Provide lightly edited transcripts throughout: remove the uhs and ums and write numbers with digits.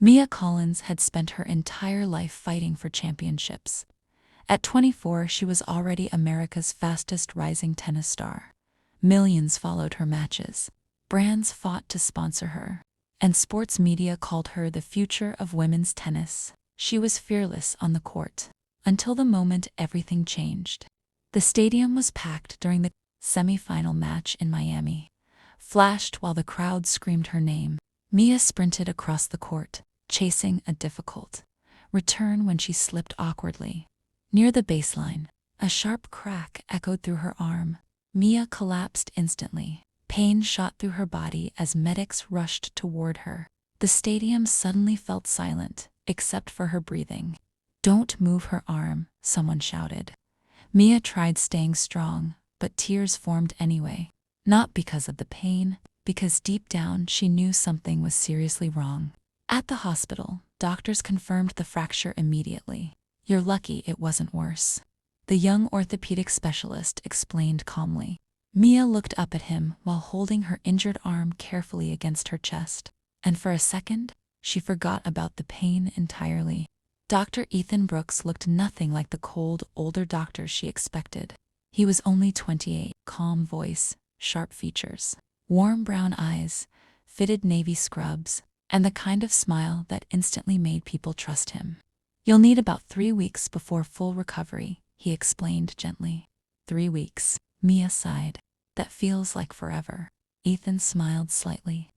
Mia Collins had spent her entire life fighting for championships. At 24, she was already America's fastest rising tennis star. Millions followed her matches. Brands fought to sponsor her. And sports media called her the future of women's tennis. She was fearless on the court. Until the moment everything changed. The stadium was packed during the semi-final match in Miami. Flashed while the crowd screamed her name. Mia sprinted across the court, chasing a difficult return when she slipped awkwardly. Near the baseline, a sharp crack echoed through her arm. Mia collapsed instantly. Pain shot through her body as medics rushed toward her. The stadium suddenly felt silent, except for her breathing. "Don't move her arm," someone shouted. Mia tried staying strong, but tears formed anyway. Not because of the pain, because deep down she knew something was seriously wrong. At the hospital, doctors confirmed the fracture immediately. "You're lucky it wasn't worse," the young orthopedic specialist explained calmly. Mia looked up at him while holding her injured arm carefully against her chest. And for a second, she forgot about the pain entirely. Dr. Ethan Brooks looked nothing like the cold, older doctor she expected. He was only 28, calm voice, sharp features, warm brown eyes, fitted navy scrubs, and the kind of smile that instantly made people trust him. "You'll need about 3 weeks before full recovery," he explained gently. 3 weeks, Mia sighed. "That feels like forever." Ethan smiled slightly.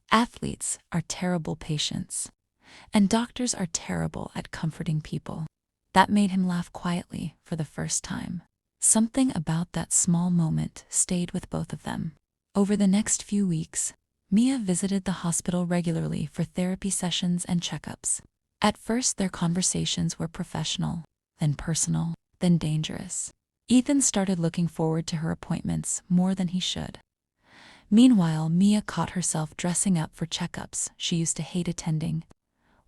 "Athletes are terrible patients, and doctors are terrible at comforting people." That made him laugh quietly for the first time. Something about that small moment stayed with both of them. Over the next few weeks, Mia visited the hospital regularly for therapy sessions and checkups. At first their conversations were professional, then personal, then dangerous. Ethan started looking forward to her appointments more than he should. Meanwhile, Mia caught herself dressing up for checkups she used to hate attending.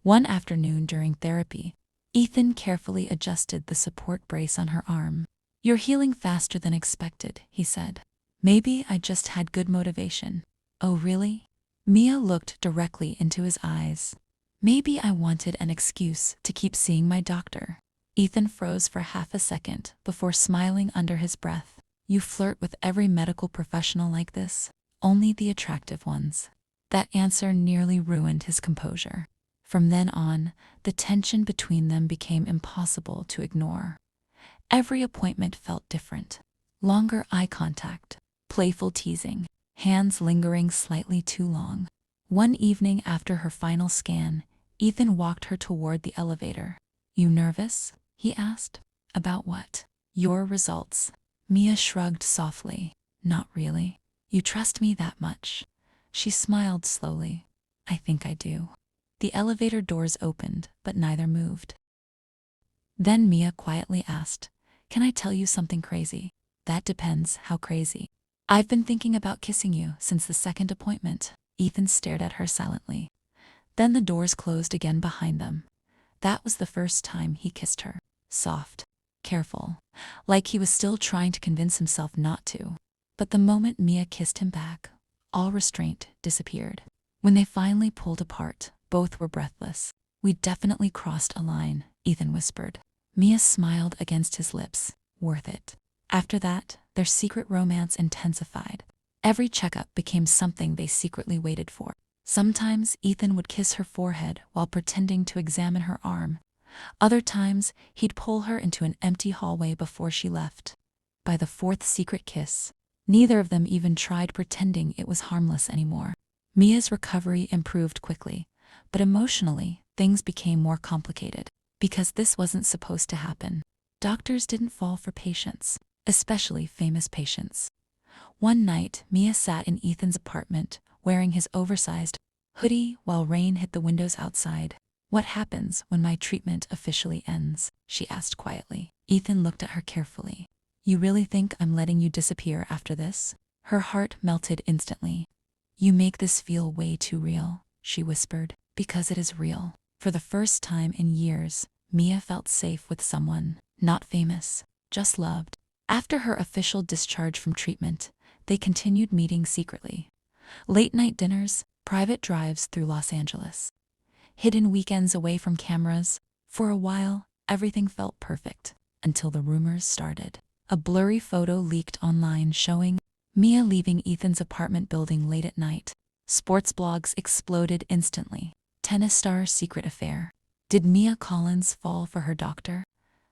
One afternoon during therapy, Ethan carefully adjusted the support brace on her arm. "You're healing faster than expected," he said. "Maybe I just had good motivation." "Oh, really?" Mia looked directly into his eyes. "Maybe I wanted an excuse to keep seeing my doctor." Ethan froze for half a second before smiling under his breath. "You flirt with every medical professional like this?" "Only the attractive ones." That answer nearly ruined his composure. From then on, the tension between them became impossible to ignore. Every appointment felt different. Longer eye contact, playful teasing, hands lingering slightly too long. One evening after her final scan, Ethan walked her toward the elevator. "You nervous?" he asked. "About what?" "Your results." Mia shrugged softly. "Not really." "You trust me that much?" She smiled slowly. "I think I do." The elevator doors opened, but neither moved. Then Mia quietly asked, "Can I tell you something crazy?" "That depends how crazy." "I've been thinking about kissing you since the second appointment." Ethan stared at her silently. Then the doors closed again behind them. That was the first time he kissed her. Soft, careful, like he was still trying to convince himself not to. But the moment Mia kissed him back, all restraint disappeared. When they finally pulled apart, both were breathless. "We definitely crossed a line," Ethan whispered. Mia smiled against his lips. "Worth it." After that, their secret romance intensified. Every checkup became something they secretly waited for. Sometimes Ethan would kiss her forehead while pretending to examine her arm. Other times, he'd pull her into an empty hallway before she left. By the fourth secret kiss, neither of them even tried pretending it was harmless anymore. Mia's recovery improved quickly, but emotionally, things became more complicated. Because this wasn't supposed to happen. Doctors didn't fall for patients, especially famous patients. One night, Mia sat in Ethan's apartment, wearing his oversized hoodie while rain hit the windows outside. "What happens when my treatment officially ends?" she asked quietly. Ethan looked at her carefully. "You really think I'm letting you disappear after this?" Her heart melted instantly. "You make this feel way too real," she whispered. "Because it is real." For the first time in years, Mia felt safe with someone, not famous, just loved. After her official discharge from treatment, they continued meeting secretly. Late-night dinners, private drives through Los Angeles. hidden weekends away from cameras. For a while, everything felt perfect, until the rumors started. A blurry photo leaked online showing Mia leaving Ethan's apartment building late at night. Sports blogs exploded instantly. Tennis star secret affair. Did Mia Collins fall for her doctor?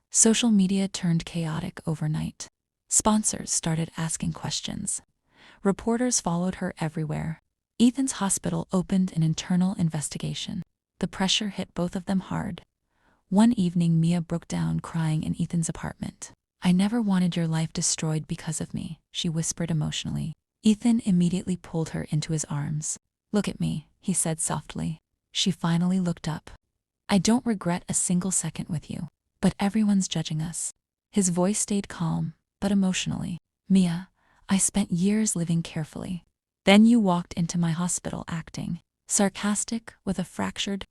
Social media turned chaotic overnight. Sponsors started asking questions. Reporters followed her everywhere. Ethan's hospital opened an internal investigation. The pressure hit both of them hard. One evening, Mia broke down crying in Ethan's apartment. "I never wanted your life destroyed because of me," she whispered emotionally. Ethan immediately pulled her into his arms. "Look at me," he said softly. She finally looked up. "I don't regret a single second with you, but everyone's judging us." His voice stayed calm, but emotionally. "Mia, I spent years living carefully. Then you walked into my hospital acting sarcastic with a fractured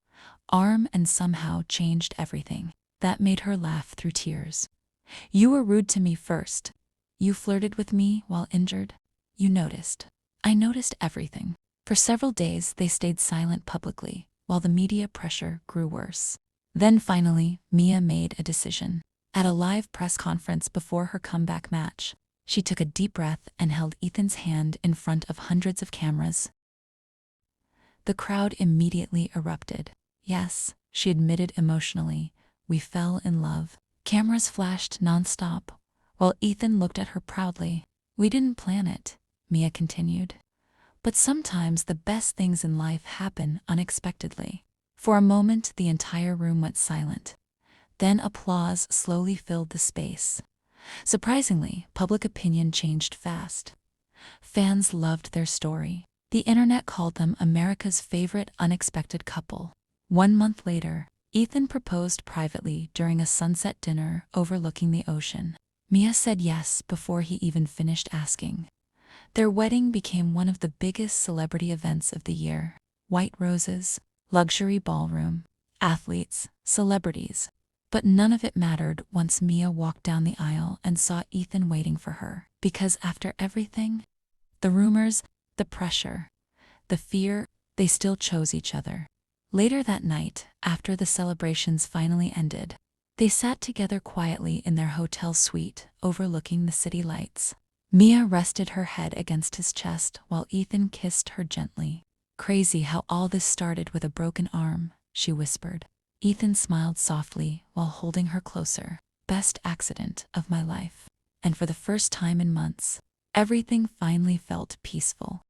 arm and somehow changed everything." That made her laugh through tears. "You were rude to me first. You flirted with me while injured. You noticed. I noticed everything." For several days, they stayed silent publicly, while the media pressure grew worse. Then finally, Mia made a decision. At a live press conference before her comeback match, she took a deep breath and held Ethan's hand in front of hundreds of cameras. The crowd immediately erupted. "Yes," she admitted emotionally, "we fell in love." Cameras flashed nonstop, while Ethan looked at her proudly. "We didn't plan it," Mia continued. "But sometimes the best things in life happen unexpectedly." For a moment, the entire room went silent. Then applause slowly filled the space. Surprisingly, public opinion changed fast. Fans loved their story. The internet called them America's favorite unexpected couple. 1 month later, Ethan proposed privately during a sunset dinner overlooking the ocean. Mia said yes before he even finished asking. Their wedding became one of the biggest celebrity events of the year. White roses, luxury ballroom, athletes, celebrities. But none of it mattered once Mia walked down the aisle and saw Ethan waiting for her. Because after everything, the rumors, the pressure, the fear, they still chose each other. Later that night, after the celebrations finally ended, they sat together quietly in their hotel suite overlooking the city lights. Mia rested her head against his chest while Ethan kissed her gently. "Crazy how all this started with a broken arm," she whispered. Ethan smiled softly while holding her closer. "Best accident of my life." And for the first time in months, everything finally felt peaceful.